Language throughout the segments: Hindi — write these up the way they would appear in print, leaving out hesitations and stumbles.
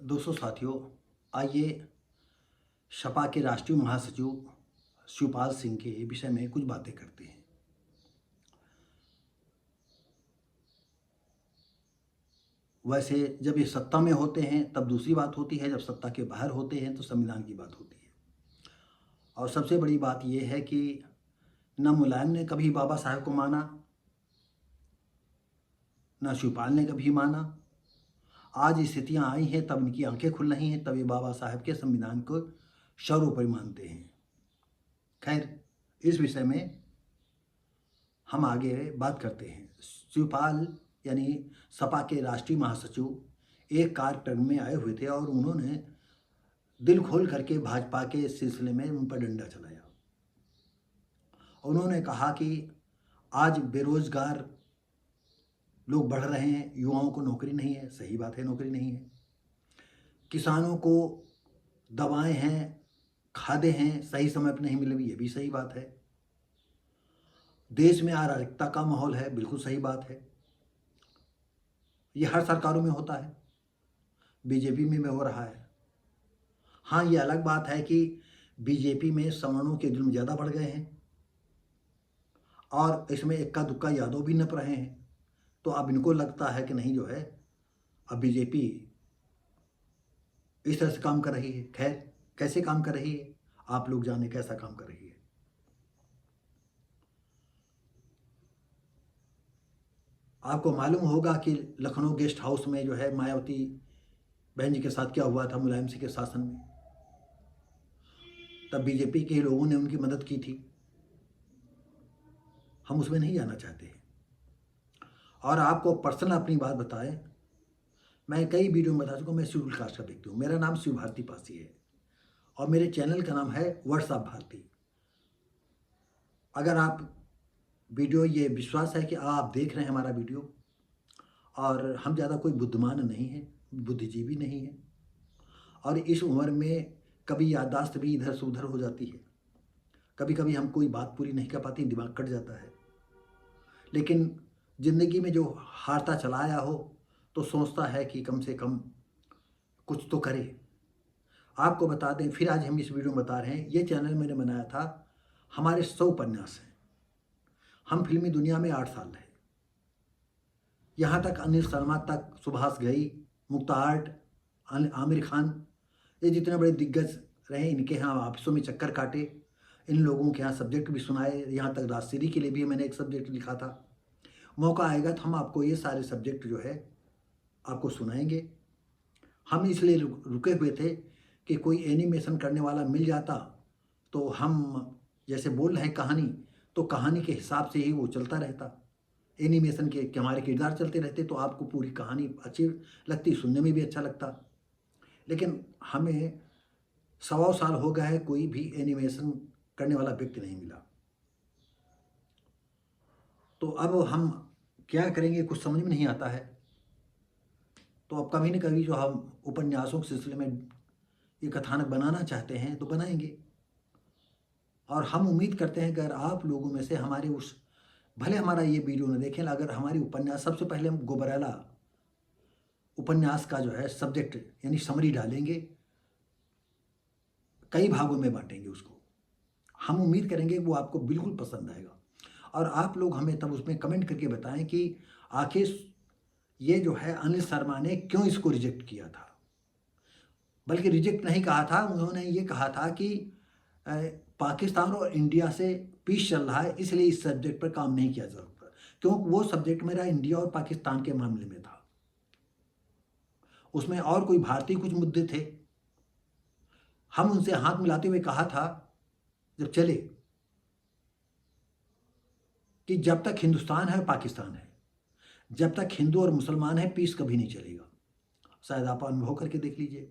दोस्तों साथियों, आइए सपा के राष्ट्रीय महासचिव शिवपाल सिंह के विषय में कुछ बातें करते हैं। वैसे जब ये सत्ता में होते हैं तब दूसरी बात होती है, जब सत्ता के बाहर होते हैं तो संविधान की बात होती है। और सबसे बड़ी बात यह है कि न मुलायम ने कभी बाबा साहब को माना, न शिवपाल ने कभी माना। आज स्थितियां आई हैं तब इनकी आंखें खुल रही हैं, तब ये बाबा साहब के संविधान को सर्वोपरि मानते हैं। खैर, इस विषय में हम आगे बात करते हैं। शिवपाल यानी सपा के राष्ट्रीय महासचिव एक कार्यक्रम में आए हुए थे और उन्होंने दिल खोल करके भाजपा के सिलसिले में उन पर डंडा चलाया। उन्होंने कहा कि आज बेरोजगार लोग बढ़ रहे हैं, युवाओं को नौकरी नहीं है। सही बात है, नौकरी नहीं है। किसानों को दवाएं हैं, खादें हैं, सही समय पर नहीं मिल रही, ये भी सही बात है। देश में अराजकता का माहौल है, बिल्कुल सही बात है। ये हर सरकारों में होता है, बीजेपी में हो रहा है। हाँ, ये अलग बात है कि बीजेपी में सवर्णों के जुल्म ज़्यादा बढ़ गए हैं और इसमें इक्का दुक्का यादव भी नप रहे हैं। तो अब इनको लगता है कि नहीं, जो है अब बीजेपी इस तरह से काम कर रही है। खैर, कैसे काम कर रही है आप लोग जाने, कैसा काम कर रही है। आपको मालूम होगा कि लखनऊ गेस्ट हाउस में जो है मायावती बहन जी के साथ क्या हुआ था मुलायम सिंह के शासन में। तब बीजेपी के लोगों ने उनकी मदद की थी। हम उसमें नहीं जाना चाहते हैं। और आपको पर्सनल अपनी बात बताएं, मैं कई वीडियो में बता चुका हूँ, मैं शेड्यूल कास्ट का व्यक्ति हूँ। मेरा नाम शिव भारती पासी है और मेरे चैनल का नाम है व्हाट्सएप भारती। अगर आप वीडियो, ये विश्वास है कि आप देख रहे हैं हमारा वीडियो, और हम ज़्यादा कोई बुद्धिमान नहीं है, बुद्धिजीवी नहीं है, और इस उम्र में कभी याददाश्त भी इधर से उधर हो जाती है। कभी कभी हम कोई बात पूरी नहीं कर पाते, दिमाग कट जाता है। लेकिन ज़िंदगी में जो हारता चला आया हो तो सोचता है कि कम से कम कुछ तो करे। आपको बता दें, फिर आज हम इस वीडियो में बता रहे हैं, ये चैनल मैंने बनाया था, हमारे 100 उपन्यास हैं। हम फिल्मी दुनिया में 8 साल रहे, यहाँ तक अनिल शर्मा तक, सुभाष घई, मुक्ता आर्ट, आमिर खान, ये जितने बड़े दिग्गज रहे, इनके यहाँ ऑफिसों में चक्कर काटे, इन लोगों के यहाँ सब्जेक्ट भी सुनाए। यहाँ तक राजश्री के लिए भी मैंने एक सब्जेक्ट लिखा था। मौका आएगा तो हम आपको ये सारे सब्जेक्ट जो है आपको सुनाएंगे। हम इसलिए रुके हुए थे कि कोई एनिमेशन करने वाला मिल जाता तो हम जैसे बोल रहे हैं कहानी, तो कहानी के हिसाब से ही वो चलता रहता। एनिमेशन के हमारे किरदार चलते रहते तो आपको पूरी कहानी अच्छी लगती, सुनने में भी अच्छा लगता। लेकिन हमें 100 साल हो गए हैं, कोई भी एनिमेशन करने वाला व्यक्ति नहीं मिला। तो अब हम क्या करेंगे, कुछ समझ में नहीं आता है। तो अब कभी न कभी जो हम उपन्यासों के सिलसिले में ये कथानक बनाना चाहते हैं तो बनाएंगे। और हम उम्मीद करते हैं कि अगर आप लोगों में से हमारे उस, भले हमारा ये वीडियो न देखें, अगर हमारी उपन्यास, सबसे पहले हम गोबरेला उपन्यास का जो है सब्जेक्ट यानी समरी डालेंगे, कई भागों में बांटेंगे उसको। हम उम्मीद करेंगे वो आपको बिल्कुल पसंद आएगा और आप लोग हमें तब उसमें कमेंट करके बताएं कि आखिर ये जो है अनिल शर्मा ने क्यों इसको रिजेक्ट किया था। बल्कि रिजेक्ट नहीं कहा था, उन्होंने ये कहा था कि पाकिस्तान और इंडिया से पीस चल रहा है, इसलिए इस सब्जेक्ट पर काम नहीं किया जा सकता। क्योंकि वो सब्जेक्ट मेरा इंडिया और पाकिस्तान के मामले में था, उसमें और कोई भारतीय कुछ मुद्दे थे। हम उनसे हाथ मिलाते हुए कहा था जब चले कि जब तक हिंदुस्तान है पाकिस्तान है, जब तक हिंदू और मुसलमान है, पीस कभी नहीं चलेगा। शायद आप अनुभव करके देख लीजिए,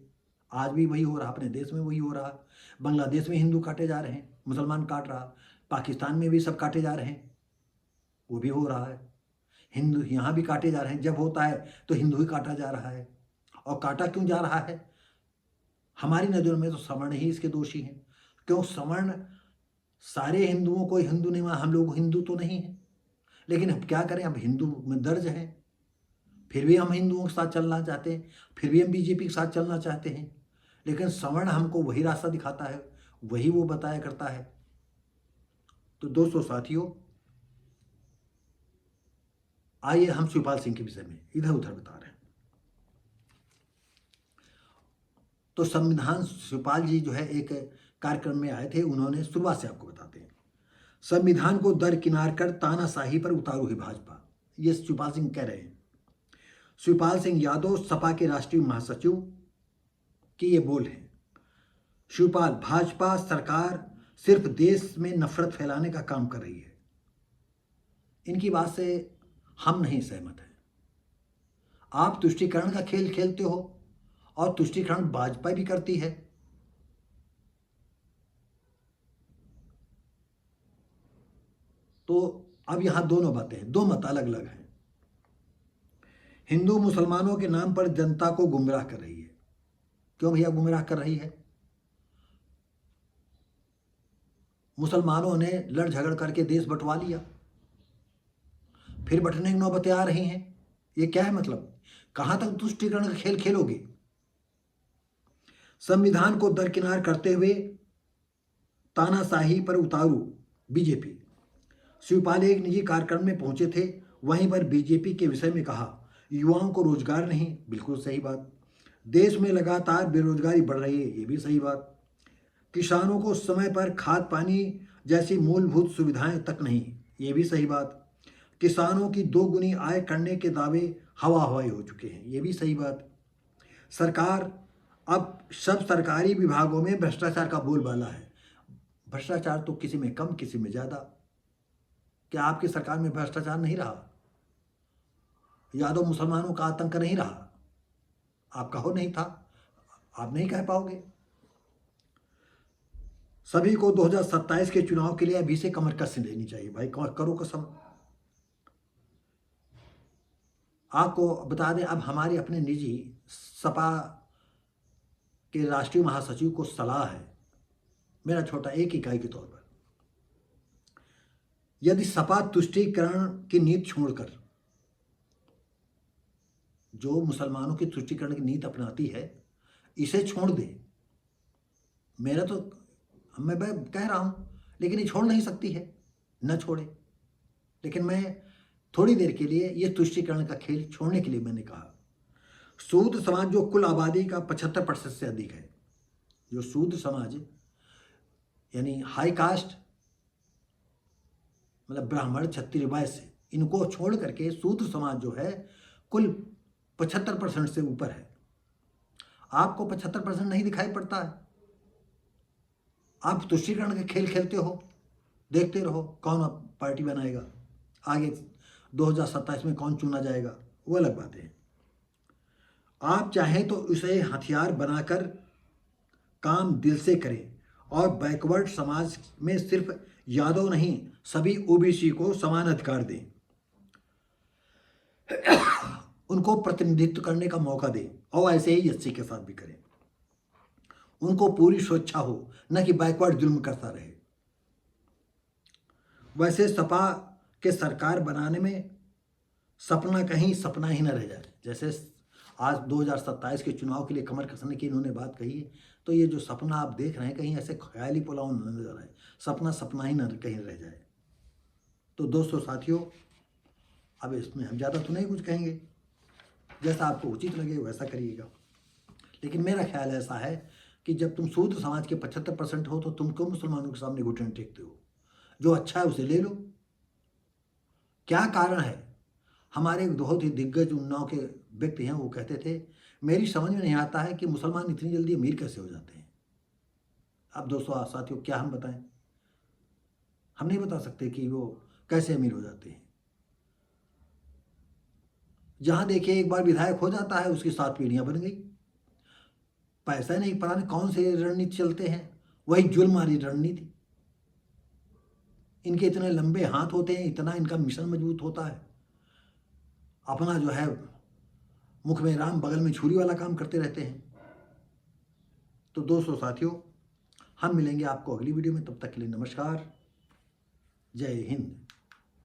आज भी वही हो रहा, अपने देश में वही हो रहा। बांग्लादेश में हिंदू काटे जा रहे हैं, मुसलमान काट रहा। पाकिस्तान में भी सब काटे जा रहे हैं, वो भी हो रहा है। हिंदू यहाँ भी काटे जा रहे हैं, जब होता है तो हिंदू ही काटा जा रहा है। और काटा क्यों जा रहा है? हमारी नज़र में तो सवर्ण ही इसके दोषी हैं। क्यों? सवर्ण सारे हिंदुओं को हिंदू नहीं मान, हम लोग हिंदू तो नहीं हैं, लेकिन अब क्या करें, अब हिंदू में दर्ज हैं, फिर भी हम हिंदुओं के साथ चलना चाहते हैं, फिर भी हम बीजेपी के साथ चलना चाहते हैं, लेकिन सवर्ण हमको वही रास्ता दिखाता है, वही वो बताया करता है। तो दोस्तों साथियों, आइए हम शिवपाल सिंह के विषय में इधर उधर बता रहे हैं। तो संविधान, शिवपाल जी जो है एक कार्यक्रम में आए थे, उन्होंने शुरुआत से आपको बताते हैं। संविधान को दरकिनार कर तानाशाही पर उतारू है भाजपा, ये शिवपाल सिंह कह रहे हैं। शिवपाल सिंह यादव, सपा के राष्ट्रीय महासचिव की ये बोल है। शिवपाल, भाजपा सरकार सिर्फ देश में नफरत फैलाने का काम कर रही है। इनकी बात से हम नहीं सहमत हैं। आप तुष्टीकरण का खेल खेलते हो और तुष्टीकरण भाजपा भी करती है। तो अब यहां दोनों बातें हैं, दो मत अलग अलग हैं। हिंदू मुसलमानों के नाम पर जनता को गुमराह कर रही है। क्यों भैया गुमराह कर रही है? मुसलमानों ने लड़ झगड़ करके देश बंटवा लिया, फिर बंटने की नौबतें आ रही हैं। ये क्या है मतलब? कहां तक तुष्टीकरण का खेल खेलोगे? संविधान को दरकिनार करते हुए तानाशाही पर उतारू बीजेपी। शिवपाल एक निजी कार्यक्रम में पहुंचे थे, वहीं पर बीजेपी के विषय में कहा, युवाओं को रोजगार नहीं। बिल्कुल सही बात। देश में लगातार बेरोजगारी बढ़ रही है, ये भी सही बात। किसानों को समय पर खाद पानी जैसी मूलभूत सुविधाएं तक नहीं, ये भी सही बात। किसानों की दोगुनी आय करने के दावे हवा हवाई हो चुके हैं, ये भी सही बात। सरकार अब सब सरकारी विभागों में भ्रष्टाचार का बोलबाला है। भ्रष्टाचार तो किसी में कम, किसी में ज़्यादा। क्या आपकी सरकार में भ्रष्टाचार नहीं रहा? यादव मुसलमानों का आतंक नहीं रहा? आप कहो नहीं था, आप नहीं कह पाओगे। सभी को 2027 के चुनाव के लिए अभी से कमर कस लेनी चाहिए भाई, करो कसम। आपको बता दें, अब हमारे अपने निजी सपा के राष्ट्रीय महासचिव को सलाह है, मेरा छोटा एक इकाई के तौर पर, यदि सपा तुष्टीकरण की नीति छोड़कर जो मुसलमानों की तुष्टीकरण की नीति अपनाती है, इसे छोड़ दे। मेरा तो, मैं कह रहा हूं, लेकिन ये छोड़ नहीं सकती है, न छोड़े। लेकिन मैं थोड़ी देर के लिए ये तुष्टीकरण का खेल छोड़ने के लिए मैंने कहा। शूद्र समाज जो कुल आबादी का 75% से अधिक है, जो शूद्र समाज यानी हाई कास्ट, मतलब ब्राह्मण क्षत्रिय वैश्य, इनको छोड़ करके शूद्र समाज जो है कुल 75% से ऊपर है। आपको 75% नहीं दिखाई पड़ता है? आप तुष्टीकरण के खेल खेलते हो, देखते रहो कौन पार्टी बनाएगा, आगे 2027 में कौन चुना जाएगा, वो अलग बात है। आप चाहें तो उसे हथियार बनाकर काम दिल से करें और बैकवर्ड समाज में सिर्फ यादव नहीं, सभी ओबीसी को समान अधिकार दें, उनको प्रतिनिधित्व करने का मौका दें, और ऐसे ही एससी के साथ भी करें। उनको पूरी स्वेच्छा हो, न कि बैकवर्ड जुल्म करता रहे। वैसे सपा के सरकार बनाने में सपना कहीं सपना ही न रह जाए। जैसे आज 2027 के चुनाव के लिए कमर कसने की इन्होंने बात कही है, तो ये जो सपना आप देख रहे हैं, कहीं ऐसे ख्याली पुलाव न नजर आए, सपना सपना ही न कहीं रह जाए। तो दोस्तों साथियों, अब इसमें हम ज़्यादा तो नहीं कुछ कहेंगे, जैसा आपको उचित लगे वैसा करिएगा। लेकिन मेरा ख्याल ऐसा है कि जब तुम शूद्र समाज के 75% हो, तो तुम क्यों मुसलमानों के सामने घुटने टेकते हो? जो अच्छा है उसे ले लो। क्या कारण है? हमारे एक बहुत ही दिग्गज उन्नाव के व्यक्ति हैं, वो कहते थे, मेरी समझ में नहीं आता है कि मुसलमान इतनी जल्दी अमीर कैसे हो जाते हैं। अब दोस्तों साथियों, क्या हम बताएं? हम नहीं बता सकते कि वो कैसे अमीर हो जाते हैं। जहां देखिए एक बार विधायक हो जाता है, उसकी 7 पीढ़ियां बन गई। पैसा नहीं, पता नहीं कौन से रणनीति चलते हैं, वही जुल्म वाली रणनीति। इनके इतने लंबे हाथ होते हैं, इतना इनका मिशन मजबूत होता है, अपना जो है मुख में राम बगल में छुरी वाला काम करते रहते हैं। तो दोस्तों साथियों, हम मिलेंगे आपको अगली वीडियो में, तब तक के लिए नमस्कार, जय हिंद।